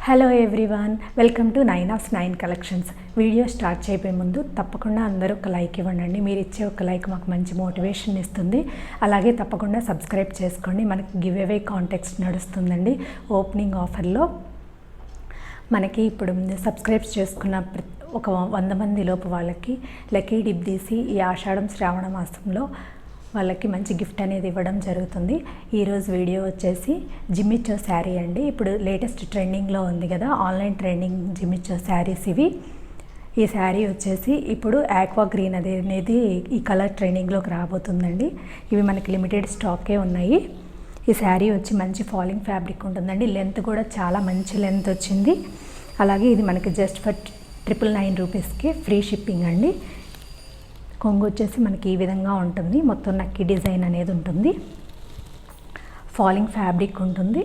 Hello everyone, welcome to 9 collections. Video start చేయబోయే ముందు తప్పకుండా అందరూ ఒక లైక్ ఇవ్వండి. మీరు ఇచ్చే ఒక లైక్ మాకు మంచి మోటివేషన్ ఇస్తుంది. అలాగే తప్పకుండా సబ్స్క్రైబ్ చేసుకోండి. మనకి గివ్ అవే కాంటెక్స్ట్ నడుస్తుందండి. ఓపెనింగ్ ఆఫర్లో మనకి ఇప్పుడు సబ్స్క్రైబ్ చేసుకున్న ఒక 100 మంది లోపు వాళ్ళకి లక్కీ డిప్ తీసి ఈ ఆషాఢం శ్రావణ మాసంలో వాళ్ళకి మంచి గిఫ్ట్ అనేది ఇవ్వడం జరుగుతుంది. ఈరోజు వీడియో వచ్చేసి జిమ్మిచ్చో శారీ అండి. ఇప్పుడు లేటెస్ట్ ట్రెండింగ్లో ఉంది కదా, ఆన్లైన్ ట్రెండింగ్ జిమ్మిచ్చో శారీస్ ఇవి. ఈ శారీ వచ్చేసి ఇప్పుడు ఆక్వా గ్రీన్ అనేది ఈ కలర్ ట్రెండింగ్లోకి రాబోతుందండి. ఇవి మనకి లిమిటెడ్ స్టాకే ఉన్నాయి. ఈ శారీ వచ్చి మంచి ఫాలింగ్ ఫ్యాబ్రిక్ ఉంటుందండి. లెంత్ కూడా చాలా మంచి లెంత్ వచ్చింది. అలాగే ఇది మనకి జస్ట్ ఫర్ 999 రూపీస్కి ఫ్రీ షిప్పింగ్ అండి. కొంగు వచ్చేసి మనకి ఈ విధంగా ఉంటుంది. మొత్తం నక్కి డిజైన్ అనేది ఉంటుంది. ఫాలింగ్ ఫ్యాబ్రిక్ ఉంటుంది.